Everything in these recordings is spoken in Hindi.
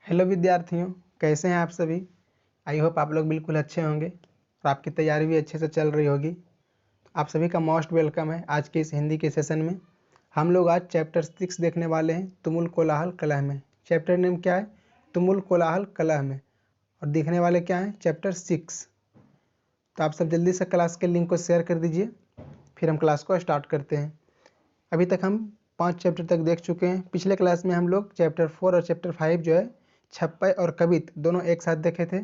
हेलो विद्यार्थियों, कैसे हैं आप सभी। आई होप आप लोग बिल्कुल अच्छे होंगे और आपकी तैयारी भी अच्छे से चल रही होगी। आप सभी का मोस्ट वेलकम है आज के इस हिंदी के सेशन में। हम लोग आज चैप्टर 6 देखने वाले हैं, तुमुल कोलाहल कलह में। चैप्टर नेम क्या है? तुमुल कोलाहल कलह में। और देखने वाले क्या हैं? चैप्टर 6। तो आप सब जल्दी से क्लास के लिंक को शेयर कर दीजिए, फिर हम क्लास को स्टार्ट करते हैं। अभी तक हम 5 चैप्टर तक देख चुके हैं। पिछले क्लास में हम लोग चैप्टर 4 और चैप्टर 5 जो है छप्पय और कवित दोनों एक साथ देखे थे।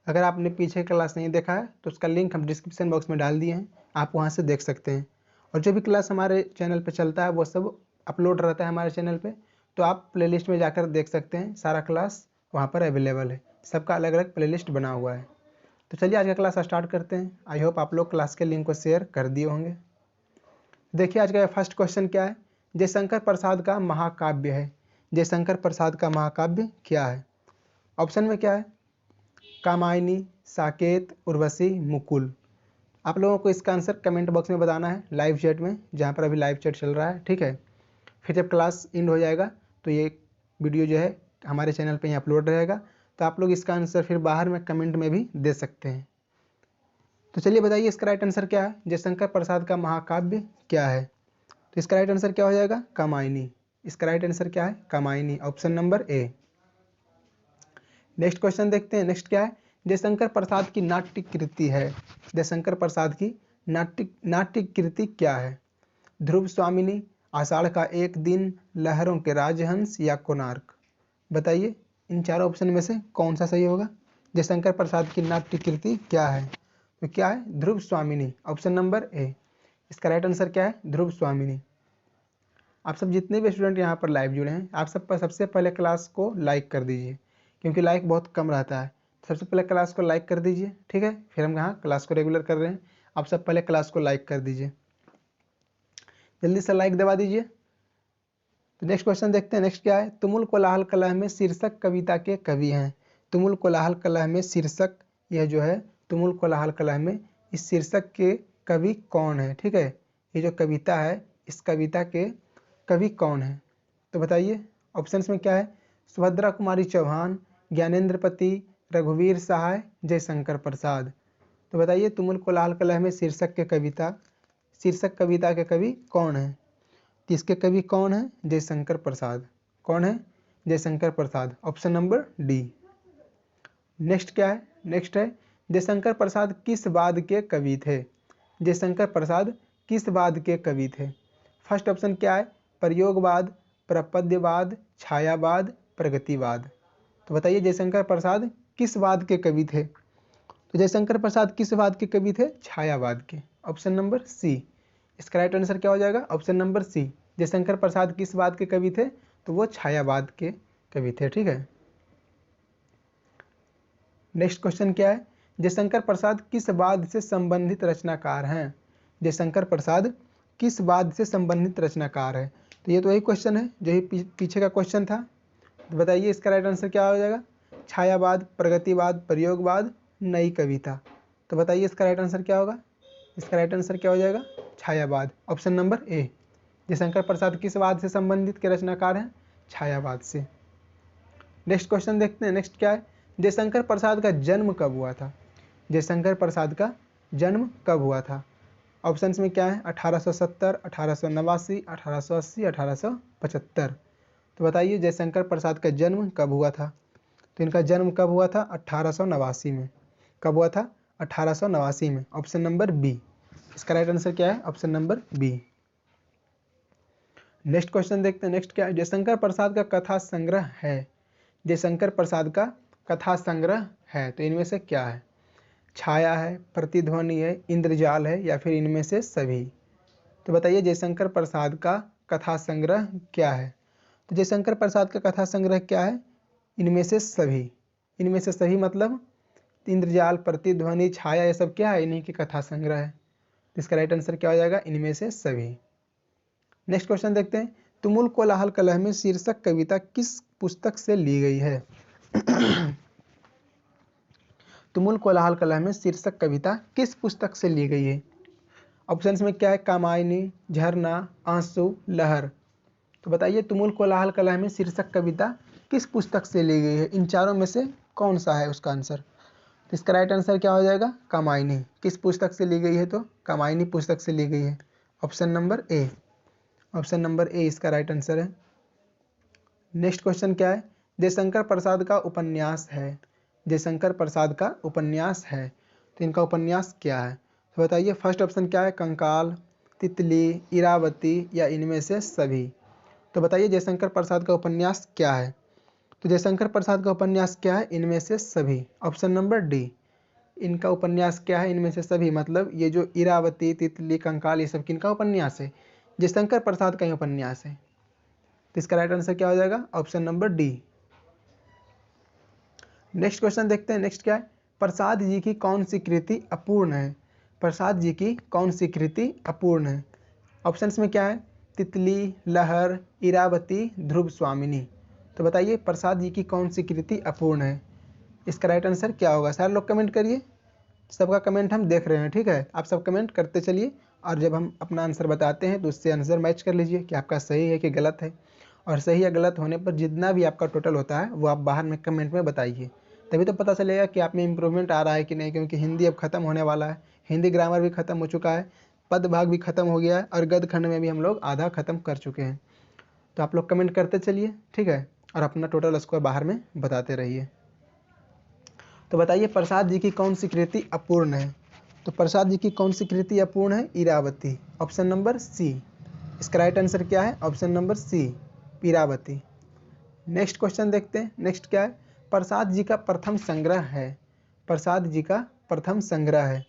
अगर आपने पीछे क्लास नहीं देखा है तो उसका लिंक हम डिस्क्रिप्शन बॉक्स में डाल दिए हैं, आप वहां से देख सकते हैं। और जो भी क्लास हमारे चैनल पे चलता है वो सब अपलोड रहता है हमारे चैनल पे, तो आप प्लेलिस्ट में जाकर देख सकते हैं। सारा क्लास वहाँ पर अवेलेबल है, सबका अलग अलग प्लेलिस्ट बना हुआ है। तो चलिए आज का क्लास स्टार्ट करते हैं। आई होप आप लोग क्लास के लिंक को शेयर कर दिए होंगे। देखिए आज का फर्स्ट क्वेश्चन क्या है। जयशंकर प्रसाद का महाकाव्य है। जयशंकर प्रसाद का महाकाव्य क्या है? ऑप्शन में क्या है? कामायनी, साकेत, उर्वशी, मुकुल। आप लोगों को इसका आंसर कमेंट बॉक्स में बताना है, लाइव चैट में, जहाँ पर अभी लाइव चैट चल रहा है, ठीक है। फिर जब क्लास एंड हो जाएगा तो ये वीडियो जो है हमारे चैनल पे ही अपलोड रहेगा, तो आप लोग इसका आंसर फिर बाहर में कमेंट में भी दे सकते हैं। तो चलिए बताइए इसका राइट आंसर क्या है। जयशंकर प्रसाद का महाकाव्य क्या है? तो इसका राइट आंसर क्या हो जाएगा? कामायनी। इसका राइट आंसर क्या है? Kamayani, option number A. Next question देखते हैं। नेक्स्ट क्या है? जयशंकर प्रसाद की नाट्य कृति है। जयशंकर प्रसाद की नाट्य कृति क्या है? ध्रुव स्वामिनी, आषाढ़ का एक दिन, लहरों के राजहंस या कोणार्क। बताइए इन चारों ऑप्शन में से कौन सा सही होगा। जयशंकर प्रसाद की नाट्य कृति क्या है? तो क्या है? ध्रुव स्वामिनी, ऑप्शन नंबर ए। इसका राइट आंसर क्या है? ध्रुव स्वामिनी। आप सब जितने भी स्टूडेंट यहाँ पर लाइव जुड़े हैं, आप सब पर सबसे पहले क्लास को लाइक कर दीजिए, क्योंकि लाइक बहुत कम रहता है। सबसे पहले क्लास को लाइक कर दीजिए, ठीक है। फिर हम यहाँ क्लास को रेगुलर कर रहे हैं, आप सब पहले क्लास को लाइक कर दीजिए, जल्दी से लाइक दबा दीजिए। तो नेक्स्ट क्वेश्चन देखते हैं। नेक्स्ट क्या है? तुमुल कोलाहल कलह में शीर्षक कविता के कवि हैं। तुमुल कोलाहल कलह में शीर्षक, यह जो है तुमुल कोलाहल कलह में इस शीर्षक के कवि कौन है, ठीक है। ये जो कविता है इस कविता के कवि कौन है? तो बताइए ऑप्शंस में क्या है? सुभद्रा कुमारी चौहान, ज्ञानेंद्र पति, रघुवीर सहाय, जयशंकर प्रसाद। तो बताइए तुमुल कोलाहल कलह में शीर्षक कविता के कवि कौन है? तो इसके कवि कौन है? जयशंकर प्रसाद। कौन है? Jaishankar Prasad, option number D. Next क्या है? नेक्स्ट है जयशंकर प्रसाद किस वाद के कवि थे? जयशंकर प्रसाद किस वाद के कवि थे? फर्स्ट ऑप्शन क्या है? प्रयोगवाद, प्रपद्यवाद, छायावाद, प्रगतिवाद। तो बताइए जयशंकर प्रसाद किस वाद के कवि थे? तो जयशंकर प्रसाद किस वाद के कवि थे? छायावाद के, ऑप्शन नंबर सी। इसका राइट आंसर क्या हो जाएगा? Option number C. Jaishankar Prasad किस वाद के कवि थे? तो वो छायावाद के कवि थे, ठीक है। नेक्स्ट क्वेश्चन क्या है? जयशंकर प्रसाद किस वाद से संबंधित रचनाकार हैं? जयशंकर प्रसाद किस वाद से संबंधित रचनाकार है? तो ये तो वही क्वेश्चन है जो ही पीछे का क्वेश्चन था। तो बताइए इसका राइट आंसर क्या हो जाएगा? छायावाद, प्रगतिवाद, प्रयोगवाद, नई कविता। तो बताइए इसका राइट आंसर क्या होगा? इसका राइट आंसर क्या हो जाएगा? छायावाद, ऑप्शन नंबर ए। जयशंकर प्रसाद किस वाद से संबंधित के रचनाकार हैं? छायावाद से। नेक्स्ट क्वेश्चन देखते हैं। नेक्स्ट क्या है? जयशंकर प्रसाद का जन्म कब हुआ था? जयशंकर प्रसाद का जन्म कब हुआ था? ऑप्शंस में क्या है? 1870, 1889, 1880, 1875। तो बताइए जयशंकर प्रसाद का जन्म कब हुआ था? तो इनका जन्म कब हुआ था? 1889 में। कब हुआ था? 1889 में, ऑप्शन नंबर बी। इसका राइट आंसर क्या है? Option number B. Next question देखते हैं। नेक्स्ट क्या है? जयशंकर प्रसाद का कथा संग्रह है। जयशंकर प्रसाद का कथा संग्रह है, तो इनमें से क्या है? छाया है, प्रतिध्वनि है, इंद्रजाल है, या फिर इनमें से सभी। तो बताइए जयशंकर प्रसाद का कथा संग्रह क्या है? तो जयशंकर प्रसाद का कथा संग्रह क्या है? इनमें से सभी। इनमें से सभी मतलब इंद्रजाल, प्रतिध्वनि, छाया, ये सब क्या है? इन्हीं की कथा संग्रह है। तो इसका राइट आंसर क्या हो जाएगा? इनमें से सभी। नेक्स्ट क्वेश्चन देखते हैं। तुमुल कोलाहल कलह में शीर्षक कविता किस पुस्तक से ली गई है? तुमुल कोलाहल कलह में शीर्षक कविता किस पुस्तक से ली गई है? ऑप्शंस में क्या है? कामायनी, झरना, आंसू, लहर। तो बताइए तुमुल कोलाहल कलह में शीर्षक कविता किस पुस्तक से ली गई है? इन चारों में से कौन सा है उसका आंसर? तो इसका राइट आंसर क्या हो जाएगा? कामायनी। किस पुस्तक से ली गई है? तो कामायनी पुस्तक से ली गई है। ऑप्शन नंबर ए। ऑप्शन नंबर ए इसका राइट आंसर है। नेक्स्ट क्वेश्चन क्या है? जयशंकर प्रसाद का उपन्यास है। जयशंकर प्रसाद का उपन्यास है, तो इनका उपन्यास क्या है? तो बताइए फर्स्ट ऑप्शन क्या है? कंकाल, तितली, इरावती या इनमें से सभी। तो बताइए जयशंकर प्रसाद का उपन्यास क्या है? तो जयशंकर प्रसाद का उपन्यास क्या है? इनमें से सभी। Option number D. इनका उपन्यास क्या है? इनमें से सभी, मतलब ये जो इरावती, तितली, कंकाल, ये सब किनका उपन्यास है? जयशंकर प्रसाद का ही उपन्यास है। तो इसका राइट आंसर क्या हो जाएगा? Option number D. Next question देखते हैं। नेक्स्ट क्या है? प्रसाद जी की कौन सी कृति अपूर्ण है? प्रसाद जी की कौन सी कृति अपूर्ण है? ऑप्शंस में क्या है? तितली, लहर, इरावती, ध्रुव स्वामिनी। तो बताइए प्रसाद जी की कौन सी कृति अपूर्ण है? इसका राइट आंसर क्या होगा? सारे लोग कमेंट करिए, सबका कमेंट हम देख रहे हैं, ठीक है? आप सब कमेंट करते चलिए और जब हम अपना आंसर बताते हैं तो उससे आंसर मैच कर लीजिए कि आपका सही है कि गलत है। और सही या गलत होने पर जितना भी आपका टोटल होता है वो आप बाहर में कमेंट में बताइए, तभी तो पता चलेगा कि आप में इम्प्रूवमेंट आ रहा है कि नहीं। क्योंकि हिंदी अब खत्म होने वाला है, हिंदी ग्रामर भी खत्म हो चुका है, पद भाग भी खत्म हो गया है और गद्य खंड में भी हम लोग आधा खत्म कर चुके हैं। तो आप लोग कमेंट करते चलिए, ठीक है? और अपना टोटल स्कोर बाहर में बताते रहिए। तो बताइए प्रसाद जी की कौन सी कृति अपूर्ण है? तो प्रसाद जी की कौन सी कृति अपूर्ण है? इरावती। Option number C. इसका राइट आंसर क्या है? Option number C, Iravati. Next question देखते हैं। नेक्स्ट क्या है? प्रसाद जी का प्रथम संग्रह है। प्रसाद जी का प्रथम संग्रह है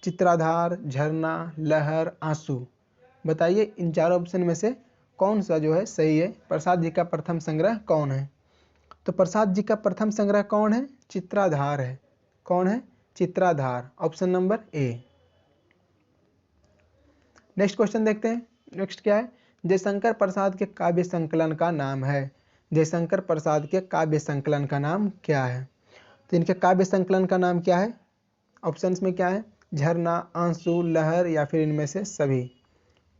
चित्राधार, झरना, लहर, आंसू। बताइए इन चारों ऑप्शन में से कौन सा जो है सही है? प्रसाद जी का प्रथम संग्रह कौन है? तो प्रसाद जी का प्रथम संग्रह कौन है? चित्राधार है। कौन है? Chitradhar. Option number A. Next question देखते हैं। नेक्स्ट क्या है? जयशंकर प्रसाद के काव्य संकलन का नाम है। जयशंकर प्रसाद के काव्य संकलन का नाम क्या है? तो इनके काव्य संकलन का नाम क्या है? ऑप्शंस में क्या है? झरना, आंसू, लहर या फिर इनमें से सभी।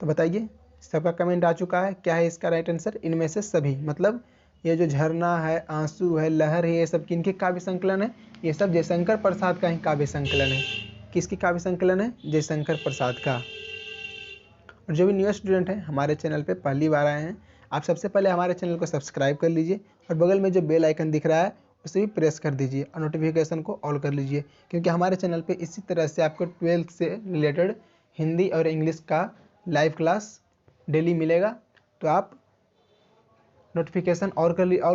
तो बताइए, सबका कमेंट आ चुका है, क्या है इसका राइट आंसर? इनमें से सभी। मतलब ये जो झरना है, आंसू है, लहर है, ये सब किनके काव्य संकलन है? ये सब जयशंकर प्रसाद का ही काव्य संकलन है। किसकी काव्य संकलन है? जयशंकर प्रसाद का। और जो भी न्यू स्टूडेंट हैं हमारे चैनल पे पहली बार आए हैं, आप सबसे पहले हमारे चैनल को सब्सक्राइब कर लीजिए और बगल में जो बेल आइकन दिख रहा है उसे भी प्रेस कर दीजिए और नोटिफिकेशन को ऑल कर लीजिए, क्योंकि हमारे चैनल पे इसी तरह से आपको 12th से रिलेटेड हिंदी और इंग्लिश का लाइव क्लास डेली मिलेगा। तो आप नोटिफिकेशन ऑल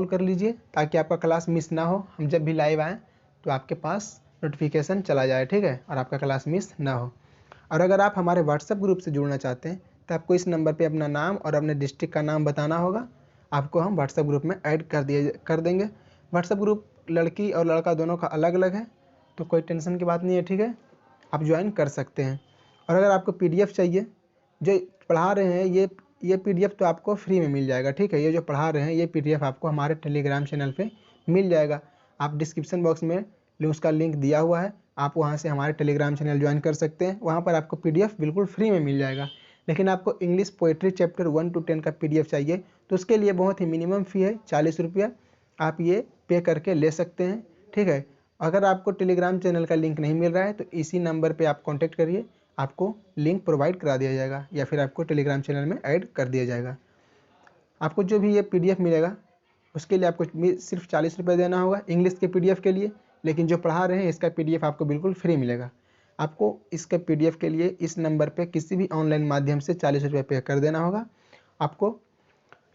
कर लीजिए ताकि आपका क्लास मिस ना हो। हम जब भी लाइव आएँ तो आपके पास नोटिफिकेशन चला जाए, ठीक है? और आपका क्लास मिस ना हो। और अगर आप हमारे व्हाट्सएप ग्रुप से जुड़ना चाहते हैं तो आपको इस नंबर पे अपना नाम और अपने डिस्ट्रिक्ट का नाम बताना होगा, आपको हम व्हाट्सएप ग्रुप में ऐड कर देंगे। व्हाट्सएप ग्रुप लड़की और लड़का दोनों का अलग अलग है, तो कोई टेंशन की बात नहीं है, ठीक है? आप ज्वाइन कर सकते हैं। और अगर आपको PDF चाहिए, जो पढ़ा रहे हैं ये PDF तो आपको फ्री में मिल जाएगा, ठीक है? ये जो पढ़ा रहे हैं ये PDF आपको हमारे टेलीग्राम चैनल पे मिल जाएगा। आप डिस्क्रिप्शन बॉक्स में उसका लिंक दिया हुआ है, आप वहाँ से हमारे टेलीग्राम चैनल ज्वाइन कर सकते हैं। वहाँ पर आपको PDF बिल्कुल फ्री में मिल जाएगा। लेकिन आपको इंग्लिश पोएट्री चैप्टर 1 to 10 का PDF चाहिए तो उसके लिए बहुत ही मिनिमम फ़ी है 40 रुपया। आप ये पे करके ले सकते हैं, ठीक है? अगर आपको टेलीग्राम चैनल का लिंक नहीं मिल रहा है तो इसी नंबर पर आप कॉन्टैक्ट करिए, आपको लिंक प्रोवाइड करा दिया जाएगा या फिर आपको टेलीग्राम चैनल में ऐड कर दिया जाएगा। आपको जो भी ये PDF मिलेगा उसके लिए आपको सिर्फ 40 रुपये देना होगा इंग्लिश के PDF के लिए। लेकिन जो पढ़ा रहे हैं इसका PDF आपको बिल्कुल फ्री मिलेगा। आपको इसके PDF के लिए इस नंबर पे किसी भी ऑनलाइन माध्यम से 40 रुपये पे कर देना होगा। आपको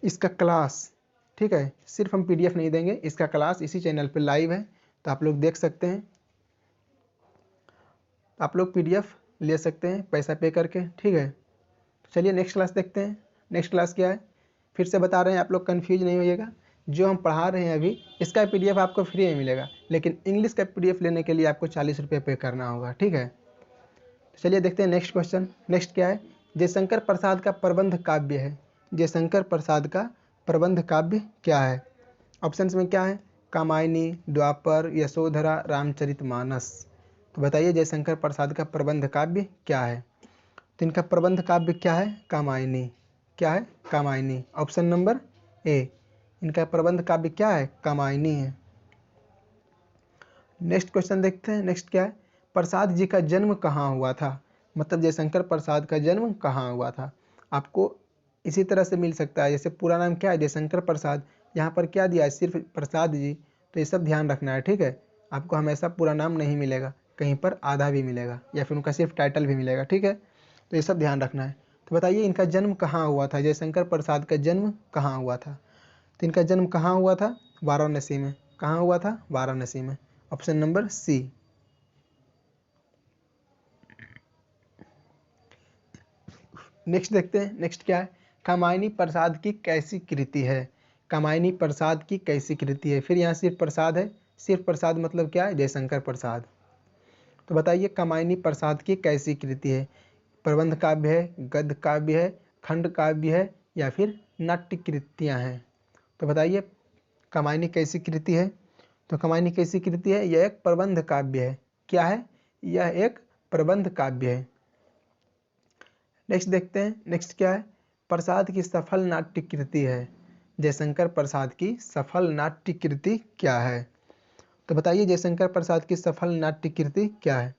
इसका क्लास, ठीक है, सिर्फ हम PDF नहीं देंगे, इसका क्लास इसी चैनल पे लाइव है, तो आप लोग देख सकते हैं। आप लोग PDF ले सकते हैं पैसा पे करके, ठीक है? चलिए नेक्स्ट क्लास देखते हैं। नेक्स्ट क्लास क्या है फिर से बता रहे हैं, आप लोग कन्फ्यूज नहीं होइएगा। जो हम पढ़ा रहे हैं अभी इसका PDF आपको फ्री में मिलेगा, लेकिन इंग्लिश का PDF लेने के लिए आपको 40 रुपये पे करना होगा, ठीक है? चलिए देखते हैं नेक्स्ट क्वेश्चन। नेक्स्ट क्या है? जयशंकर प्रसाद का प्रबंध काव्य है। जयशंकर प्रसाद का प्रबंध काव्य क्या है? ऑप्शंस में क्या है? कामायनी, द्वापर, यशोधरा, रामचरितमानस। तो बताइए जयशंकर प्रसाद का प्रबंध काव्य क्या है? तो इनका प्रबंध काव्य क्या है? कामायनी। क्या है? कामायनी। Option number A. इनका प्रबंध काव्य क्या है? कामायनी है। नेक्स्ट क्वेश्चन देखते हैं। नेक्स्ट क्या है? प्रसाद जी का जन्म कहाँ हुआ था? मतलब जयशंकर प्रसाद का जन्म कहाँ हुआ था? आपको इसी तरह से मिल सकता है, जैसे पूरा नाम क्या है? जयशंकर प्रसाद। यहाँ पर क्या दिया है? सिर्फ प्रसाद जी। तो ये सब ध्यान रखना है, ठीक है। आपको हमेशा पूरा नाम नहीं मिलेगा, कहीं पर आधा भी मिलेगा या फिर उनका सिर्फ टाइटल भी मिलेगा, ठीक है। तो ये सब ध्यान रखना है। तो बताइए इनका जन्म कहाँ हुआ था? जयशंकर प्रसाद का जन्म कहाँ हुआ था? तो इनका जन्म कहाँ हुआ था? वाराणसी में। कहाँ हुआ था? वाराणसी में। ऑप्शन नंबर सी। नेक्स्ट देखते हैं। नेक्स्ट क्या है? कामायनी प्रसाद की कैसी कृति है? कामायनी प्रसाद की कैसी कृति है? फिर यहाँ सिर्फ प्रसाद है। सिर्फ प्रसाद मतलब क्या है? जयशंकर प्रसाद। तो बताइए कामायनी प्रसाद की कैसी कृति है? प्रबंध काव्य है, गद्य काव्य है, खंड काव्य है या फिर नाट्य कृतियाँ हैं? तो बताइए कामायनी कैसी कृति है? तो कामायनी कैसी कृति है? यह एक प्रबंध काव्य है। क्या है? यह एक प्रबंध काव्य है। नेक्स्ट देखते हैं। नेक्स्ट क्या है? प्रसाद की सफल नाट्य कृति है। जयशंकर प्रसाद की सफल नाट्य कृति क्या है? तो बताइए जयशंकर प्रसाद की सफल नाट्य कृति क्या है?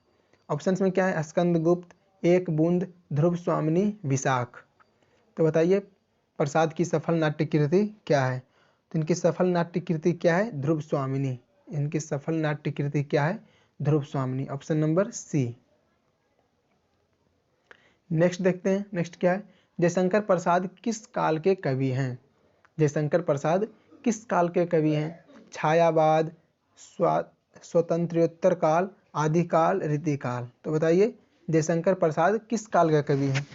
ऑप्शंस में क्या है? स्कंदगुप्त, एक बूंद, ध्रुव स्वामिनी, विशाख। तो बताइए प्रसाद की सफल नाट्य कृति क्या है? तो इनकी सफल नाट्य कृति क्या है? ध्रुव स्वामिनी। इनकी सफल नाट्य कृति क्या है? ध्रुव स्वामिनी। ऑप्शन नंबर सी। नेक्स्ट देखते हैं। नेक्स्ट क्या है? जयशंकर प्रसाद किस काल के कवि हैं? जयशंकर प्रसाद किस काल के कवि हैं? छायावाद, स्वतंत्रोत्तर काल, आदिकाल, रीतिकाल। तो बताइए जयशंकर प्रसाद किस काल का कवि हैं?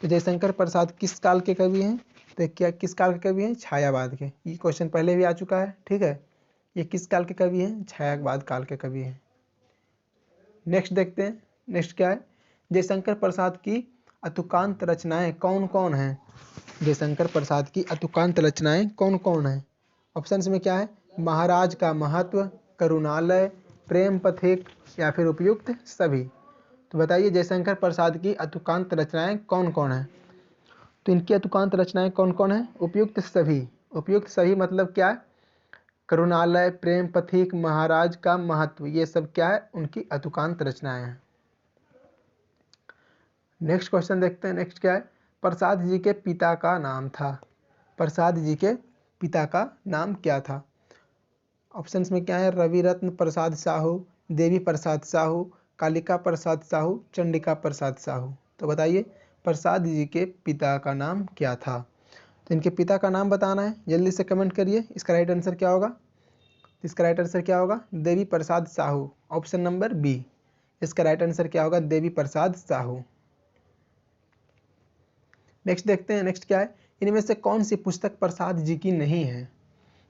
तो जयशंकर प्रसाद किस काल के कवि हैं? तो क्या किस काल के कवि हैं? छायावाद के। ये क्वेश्चन पहले भी आ चुका है, ठीक है। ये किस काल के कवि हैं? छायावाद काल के कवि हैं। नेक्स्ट देखते हैं। नेक्स्ट क्या है? जयशंकर प्रसाद की अतुकांत रचनाएं कौन कौन हैं? जयशंकर प्रसाद की अतुकांत रचनाएं कौन कौन हैं? ऑप्शंस में क्या है? महाराज का महत्व, करुणालय, प्रेम पथिक या फिर उपयुक्त सभी। तो बताइए जयशंकर प्रसाद की अतुकांत रचनाएं कौन कौन हैं? तो इनकी अतुकांत रचनाएं कौन कौन हैं? उपयुक्त सभी। उपयुक्त सभी मतलब क्या है? करुणालय, प्रेम पथिक, महाराज का महत्व, ये सब क्या है? उनकी अतुकांत रचनाएं हैं। नेक्स्ट क्वेश्चन देखते हैं। नेक्स्ट क्या है? प्रसाद जी के पिता का नाम था। प्रसाद जी के पिता का नाम क्या था? ऑप्शंस में क्या है? रवि रत्न प्रसाद साहू, देवी प्रसाद साहू, कालिका प्रसाद साहू, चंडिका प्रसाद साहू। तो बताइए प्रसाद जी के पिता का नाम क्या था? तो इनके पिता का नाम बताना है, जल्दी से कमेंट करिए। इसका राइट आंसर क्या होगा? इसका राइट आंसर क्या होगा? Devi Prasad Sahu. Option number B. इसका राइट आंसर क्या होगा? देवी प्रसाद साहू। नेक्स्ट देखते हैं। नेक्स्ट क्या है? इनमें से कौन सी पुस्तक प्रसाद जी की नहीं है?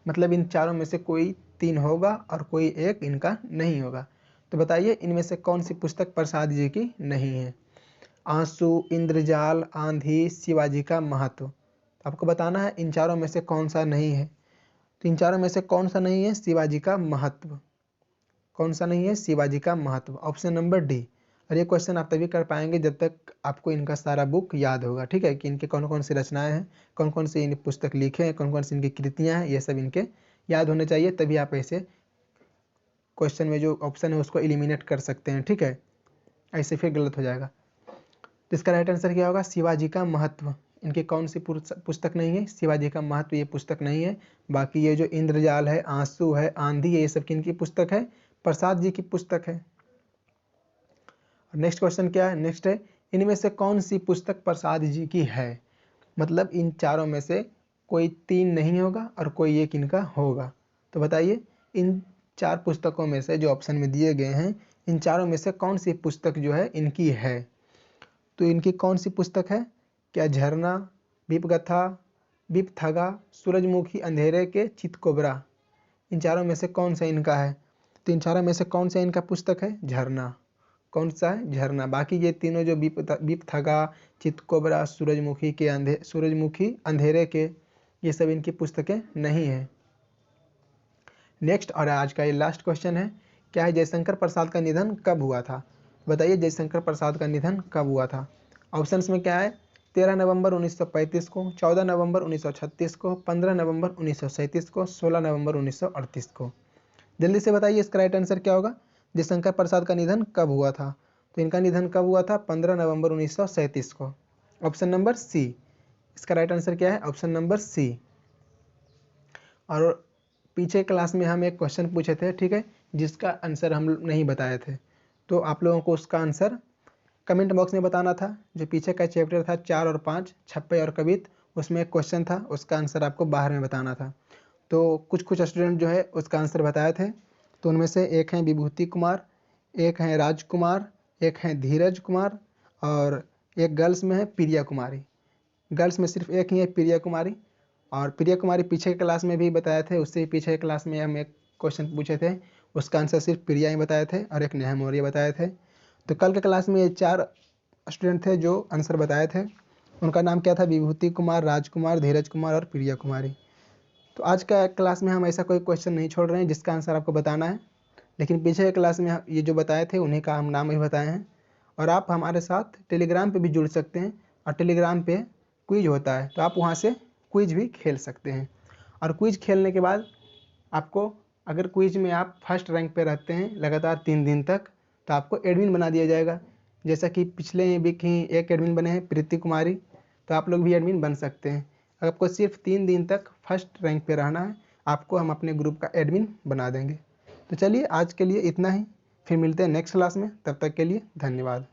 मतलब इन चारों में से कोई 3 होगा और कोई एक इनका नहीं होगा। तो बताइए इनमें से कौन सी पुस्तक प्रसाद जी की नहीं है? आंसू, इंद्रजाल, आंधी, शिवाजी का महत्व। आपको बताना है इन चारों में से कौन सा नहीं है। तो इन चारों में से कौन सा नहीं है? शिवाजी का महत्व। कौन सा नहीं है? शिवाजी का महत्व। Option number D. और ये क्वेश्चन आप तभी कर पाएंगे जब तक आपको इनका सारा बुक याद होगा, ठीक है, कि इनके कौन कौन सी रचनाएं हैं, कौन कौन सी इन पुस्तक लिखे हैं, कौन कौन सी इनकी कृतियां हैं, ये सब इनके याद होने चाहिए, तभी आप ऐसे क्वेश्चन में जो ऑप्शन है उसको एलिमिनेट कर सकते हैं, ठीक है। ऐसे फिर गलत हो जाएगा। तो इसका राइट आंसर क्या होगा? शिवाजी का महत्व। इनकी कौन सी पुस्तक नहीं है? शिवाजी का महत्व ये पुस्तक नहीं है। बाकी ये जो इंद्रजाल है, आंसू है, आंधी है, ये सब किनकी पुस्तक है? प्रसाद जी की पुस्तक है। नेक्स्ट क्वेश्चन क्या है? नेक्स्ट है इनमें से कौन सी पुस्तक प्रसाद जी की है? मतलब इन चारों में से कोई 3 नहीं होगा और कोई एक इनका होगा। तो बताइए इन 4 पुस्तकों में से जो ऑप्शन में दिए गए हैं, इन चारों में से कौन सी पुस्तक जो है इनकी है? तो इनकी कौन सी पुस्तक है? क्या झरना, विपगथा, विपथगा, सूरजमुखी अंधेरे के, चितकोबरा। इन चारों में से कौन सा इनका है? तो इन चारों में से कौन सा इनका पुस्तक है? झरना। कौन सा है? झरना। बाकी ये तीनों जो विपथगा, चितकोबरा, सूरजमुखी अंधेरे के, ये सब इनकी पुस्तकें नहीं है। नेक्स्ट और आज का ये लास्ट क्वेश्चन है, क्या है? जयशंकर प्रसाद का निधन कब हुआ था? बताइए जयशंकर प्रसाद का निधन कब हुआ था? ऑप्शंस में क्या है? 13 नवंबर 1935 को, 14 नवंबर 1936 को, 15 नवंबर 1937 को, 16 नवंबर 1938 को। जल्दी से बताइए इसका राइट आंसर क्या होगा। जयशंकर प्रसाद का निधन कब हुआ था? तो इनका निधन कब हुआ था? 15 नवंबर 1937 को। ऑप्शन नंबर सी, इसका राइट आंसर क्या है? Option number C. और पीछे क्लास में हम एक क्वेश्चन पूछे थे, ठीक है, जिसका आंसर हम नहीं बताए थे, तो आप लोगों को उसका आंसर कमेंट बॉक्स में बताना था। जो पीछे का चैप्टर था 4 और 5, छप्पे और कवित, उसमें एक क्वेश्चन था, उसका आंसर आपको बाहर में बताना था। तो कुछ स्टूडेंट जो है उसका आंसर बताए थे। तो उनमें से एक हैं विभूति कुमार, एक हैं राजकुमार, एक हैं धीरज कुमार, और एक गर्ल्स में है प्रिया कुमारी। गर्ल्स में सिर्फ एक ही है प्रिया कुमारी, और प्रिया कुमारी पीछे के क्लास में भी बताए थे। उससे पीछे के क्लास में हम एक क्वेश्चन पूछे थे, उसका आंसर सिर्फ प्रिया ही बताए थे और एक नेहा मौर्य बताए थे। तो कल के क्लास में ये 4 स्टूडेंट थे जो आंसर बताए थे। उनका नाम क्या था? विभूति कुमार, राजकुमार, धीरज कुमार और प्रिया कुमारी। तो आज का क्लास में हम ऐसा कोई क्वेश्चन नहीं छोड़ रहे हैं जिसका आंसर आपको बताना है, लेकिन पीछे के क्लास में ये जो बताए थे उन्हीं का हम नाम ही बताए हैं। और आप हमारे साथ टेलीग्राम पे भी जुड़ सकते हैं, और टेलीग्राम पे क्विज होता है, तो आप वहाँ से क्विज भी खेल सकते हैं। और क्विज खेलने के बाद आपको, अगर क्विज में आप फर्स्ट रैंक पे रहते हैं लगातार 3 दिन तक, तो आपको एडमिन बना दिया जाएगा। जैसा कि पिछले वीक ही एक एडमिन बने हैं प्रीति कुमारी, तो आप लोग भी एडमिन बन सकते हैं। आपको सिर्फ 3 दिन तक फर्स्ट रैंक पे रहना है, आपको हम अपने ग्रुप का एडमिन बना देंगे। तो चलिए आज के लिए इतना ही, फिर मिलते हैं नेक्स्ट क्लास में, तब तक के लिए धन्यवाद।